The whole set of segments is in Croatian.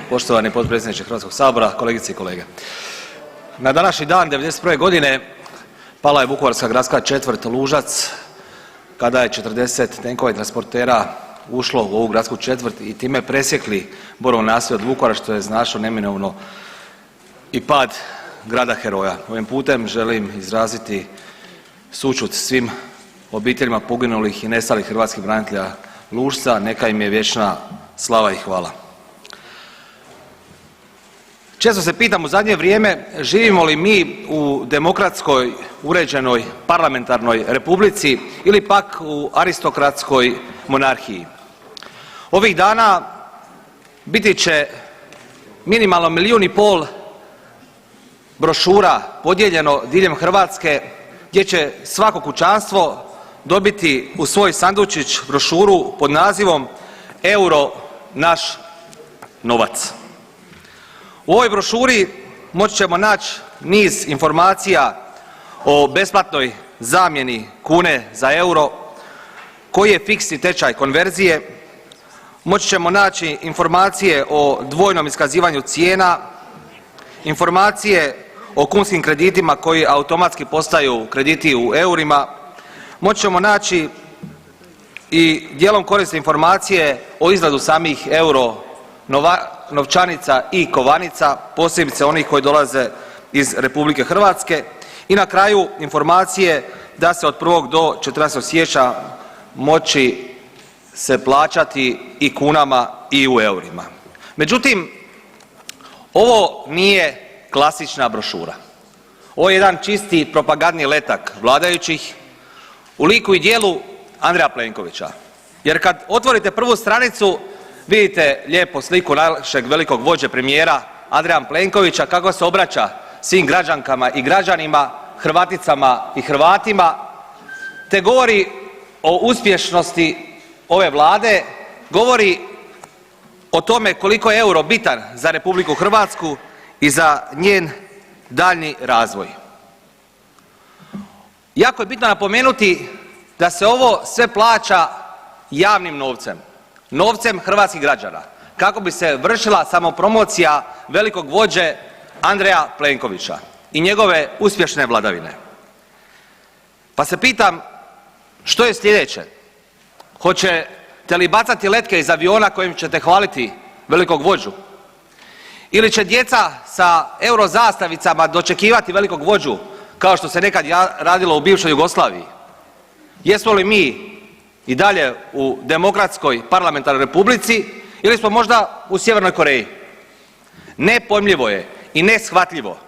poštovani potpredsjedniče Hrvatskog sabora, kolegice i kolege. Na današnji dan '91. godine pala je vukovarska gradska četvrt Lužac kada je 40 tenkova i transportera ušlo u ovu gradsku četvrt i time presjekli Borovo naselje od Vukovara što je značilo neminovno i pad grada heroja. Ovim putem želim izraziti sućut svim obiteljima poginulih i nestalih hrvatskih branitelja Lužca, neka im je vječna slava i hvala. Često se pitam u zadnje vrijeme živimo li mi u demokratskoj, uređenoj, parlamentarnoj republici ili pak u aristokratskoj monarhiji. Ovih dana biti će minimalno 1,5 milijuna brošura podijeljeno diljem Hrvatske gdje će svako kućanstvo dobiti u svoj sandučić brošuru pod nazivom „Euro naš novac“. U ovoj brošuri moći ćemo naći niz informacija o besplatnoj zamjeni kune za euro, koji je fiksni tečaj konverzije, moći ćemo naći informacije o dvojnom iskazivanju cijena, informacije o kunskim kreditima koji automatski postaju krediti u eurima, moći ćemo naći i dijelom korisne informacije o izgledu samih euro novčanica i kovanica, posebice onih koji dolaze iz RH i na kraju informacije da se od 1. do 14. siječnja moći se plaćati i kunama i u eurima. Međutim, ovo nije klasična brošura. Ovo je jedan čisti propagandni letak vladajućih u liku i djelu Andreja Plenkovića. Jer kad otvorite prvu stranicu vidite lijepo sliku našeg velikog vođe premijera Andreja Plenkovića kako se obraća svim građankama i građanima, Hrvaticama i Hrvatima, te govori o uspješnosti ove vlade, govori o tome koliko je euro bitan za RH i za njen daljnji razvoj. Jako je bitno napomenuti da se ovo sve plaća javnim novcem, novcem hrvatskih građana kako bi se vršila samopromocija velikog vođe Andreja Plenkovića i njegove uspješne vladavine. Pa se pitam što je sljedeće? Hoćete li bacati letke iz aviona kojim ćete hvaliti velikog vođu? Ili će djeca sa euro zastavicama dočekivati velikog vođu kao što se nekad radilo u bivšoj Jugoslaviji? Jesmo li mi i dalje u demokratskoj parlamentarnoj republici ili smo možda u Sjevernoj Koreji? Nepojmljivo je i neshvatljivo,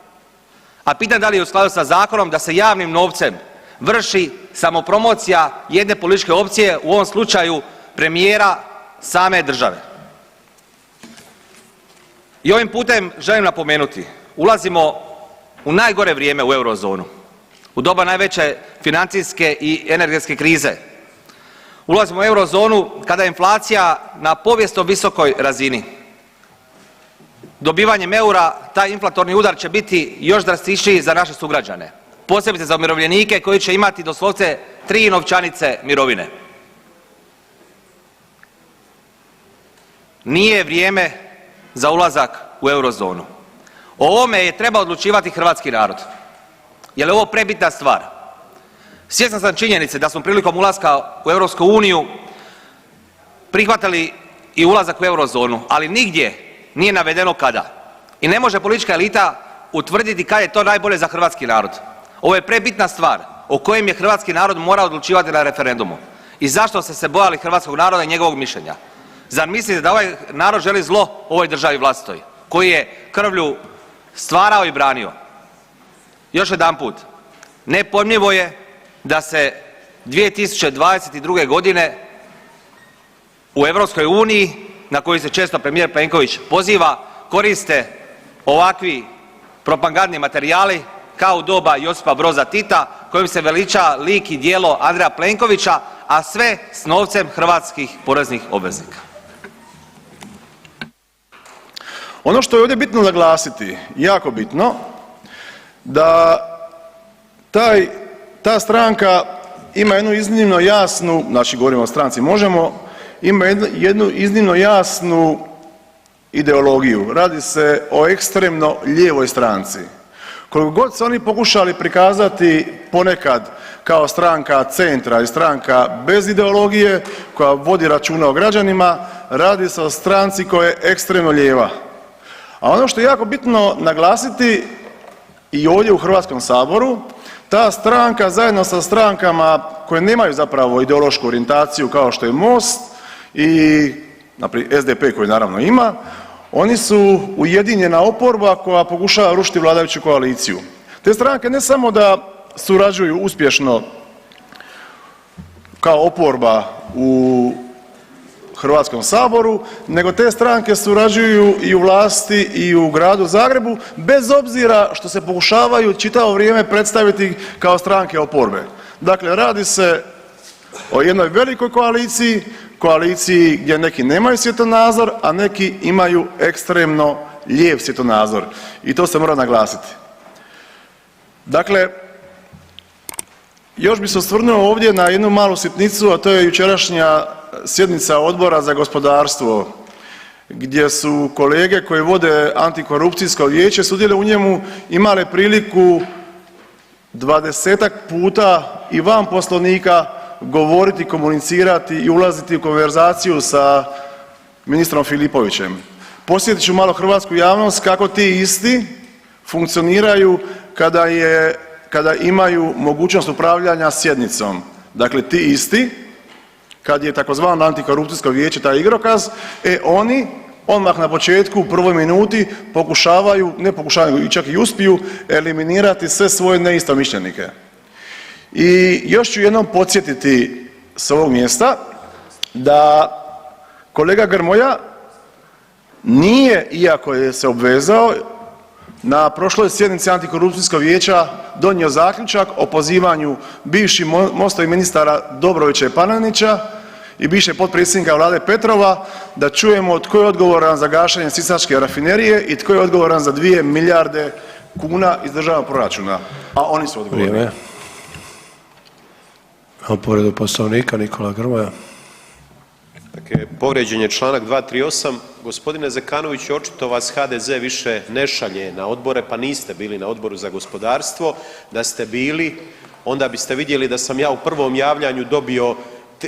a pitam da li je u skladu sa zakonom da se javnim novcem vrši samopromocija jedne političke opcije, u ovom slučaju premijera same države. I ovim putem želim napomenuti, ulazimo u najgore vrijeme u eurozonu, u doba najveće financijske i energetske krize. Ulazimo u eurozonu kada je inflacija na povijesno visokoj razini. Dobivanjem eura taj inflatorni udar će biti još drastičniji za naše sugrađane, posebice za umirovljenike koji će imati doslovce 3 novčanice mirovine. Nije vrijeme za ulazak u eurozonu. O ovome je trebao odlučivati hrvatski narod jer je ovo prebitna stvar. Svjestan sam činjenice da smo prilikom ulaska u EU prihvatili i ulazak u eurozonu, ali nigdje nije navedeno kada. I ne može politička elita utvrditi kad je to najbolje za hrvatski narod. Ovo je prebitna stvar o kojem je hrvatski narod morao odlučivati na referendumu. I zašto ste se bojali hrvatskog naroda i njegovog mišljenja? Zar mislite da ovaj narod želi zlo ovoj državi vlastitoj koji je krvlju stvarao i branio? Još jedanput, nepojmljivo je da se 2022. godine u EU na koju se često premijer Plenković poziva koriste ovakvi propagandni materijali kao u doba Josipa Broza Tita kojim se veliča lik i djelo Andreja Plenkovića, a sve s novcem hrvatskih poreznih obveznika. Ono što je ovdje bitno naglasiti, jako bitno, da ta stranka ima jednu iznimno jasnu, znači govorimo o stranci Možemo, ima jednu iznimno jasnu ideologiju, radi se o ekstremno lijevoj stranci. Koliko god se oni pokušali prikazati ponekad kao stranka centra i stranka bez ideologije koja vodi računa o građanima, radi se o stranci koja je ekstremno lijeva. A ono što je jako bitno naglasiti i ovdje u Hrvatskom saboru, ta stranka zajedno sa strankama koje nemaju zapravo ideološku orijentaciju kao što je Most i npr. SDP koji naravno ima, oni su ujedinjena oporba koja pokušava rušiti vladajuću koaliciju. Te stranke ne samo da surađuju uspješno kao oporba u Hrvatskom saboru, nego te stranke surađuju i u vlasti i u gradu Zagrebu bez obzira što se pokušavaju čitavo vrijeme predstaviti kao stranke oporbe. Dakle, radi se o jednoj velikoj koaliciji, koaliciji gdje neki nemaju svjetonazor, a neki imaju ekstremno lijev svjetonazor i to se mora naglasiti. Dakle, još bi se osvrnuo ovdje na jednu malu sitnicu, a to je jučerašnja sjednica Odbora za gospodarstvo gdje su kolege koji vode antikorupcijsko vijeće sudjelovale u njemu imale priliku 20-tak puta i van Poslovnika govoriti, komunicirati i ulaziti u konverzaciju sa ministrom Filipovićem. Podsjetit ću malo hrvatsku javnost kako ti isti funkcioniraju kada imaju mogućnost upravljanja sjednicom. Dakle, ti isti kad je takozvano antikorupcijsko vijeće taj igrokaz, oni odmah na početku u prvoj minuti pokušavaju, ne pokušavaju i čak i uspiju eliminirati sve svoje neistomišljenike. I još ću jednom podsjetiti s ovog mjesta da kolega Grmoja nije, iako je se obvezao, na prošloj sjednici antikorupcijskog vijeća donio zaključak o pozivanju bivših Mostovih ministara Dobrovića i Panenića i bivšeg potpredsjednika vlade Petrova da čujemo tko je odgovoran za gašenje sisačke rafinerije i tko je odgovoran za 2 milijarde kuna iz državnog proračuna, a oni su odgovorni. Vrijeme. Imamo povredu Poslovnika, Nikola Grmoja. Dakle, povrijeđen je članak 238. Gospodine Zekanoviću, očito vas HDZ više ne šalje na odbore, pa niste bili na Odboru za gospodarstvo. Da ste bili, onda biste vidjeli da sam ja u prvom javljanju dobio,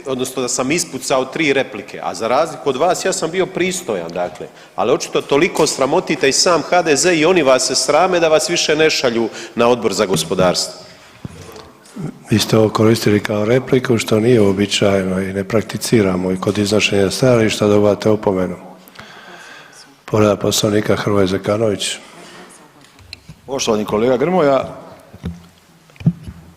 odnosno da sam ispucao 3 replike, a za razliku od vas ja sam bio pristojan, dakle. Ali očito toliko sramotite i sam HDZ i oni vas se srame da vas više ne šalju na Odbor za gospodarstvo. Vi ste ovo koristili kao repliku što nije uobičajeno i ne prakticiramo i kod iznošenja stajališta dobivate opomenu. Povreda Poslovnika Hrvoje Zekanović. Poštovani kolega Grmoja,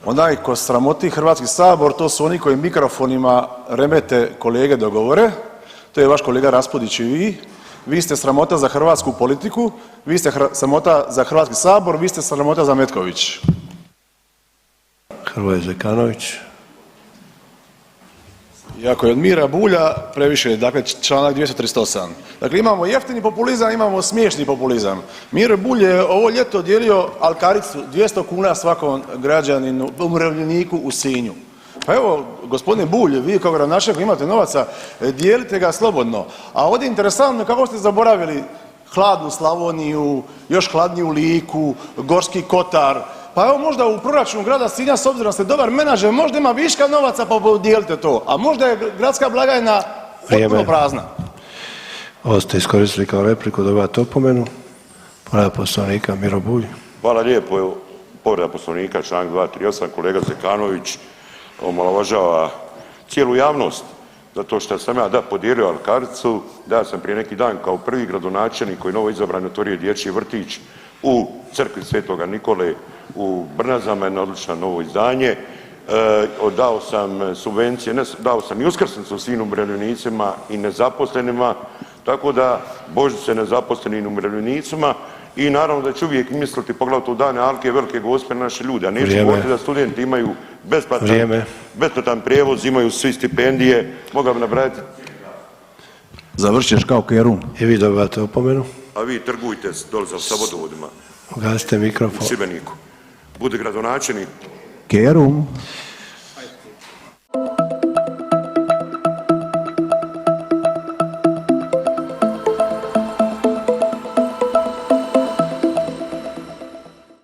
onaj ko sramoti Hrvatski sabor to su oni koji mikrofonima remete kolege dok govore, to je vaš kolega Raspudić i vi. Vi ste sramota za hrvatsku politiku, vi ste sramota za Hrvatski sabor, vi ste sramota za Metković. Hrvoje Zekanović. Iako je od Mira Bulja previše, dakle članak 238. Dakle, imamo jeftini populizam, imamo smiješni populizam. Miro Bulj je ovo ljeto dijelio alkaricu 200 kuna svakom građaninu, umirovljeniku u Sinju. Pa evo, gospodine Bulj, vi kao gradonačelnik imate novaca, dijelite ga slobodno. A ovdje je interesantno kako ste zaboravili hladnu Slavoniju, još hladniju Liku, Gorski kotar. Pa evo možda u proračunu grada Sinja, s obzirom da ste dobar menadžer, možda ima viška novaca pa podijelite to, a možda je gradska blagajna potpuno prazna. Ovo ste iskoristili kao repliku, dobivate opomenu. Povreda Poslovnika Miro Bulj. Hvala lijepo. Evo, povreda Poslovnika, članak 238. Kolega Zekanović omalovažava cijelu javnost zato što sam ja podijelio alkaricu, da sam prije neki dan kao prvi gradonačelnik koji je novo izabran otvorio dječji vrtić u crkvi Svetoga Nikole u Brnazama, jedno odlično novo izdanje. Dao sam subvencije, dao sam i uskrsnicu svim umirovljenicima i nezaposlenima, tako da božice nezaposlenim umirovljenicima i naravno da ću uvijek misliti, poglavito u dane Alke, Velike Gospe, naše ljude, a neću govoriti da studenti imaju besplatan prijevoz, imaju svi stipendije, mogao bi nabrajati. Završćeš kao Kerum. I vi dobivate opomenu. A vi trgujte dole sa vodovodima. Ugasite mikrofon. U Šibeniku. Budi gradonačelnik. Kerum.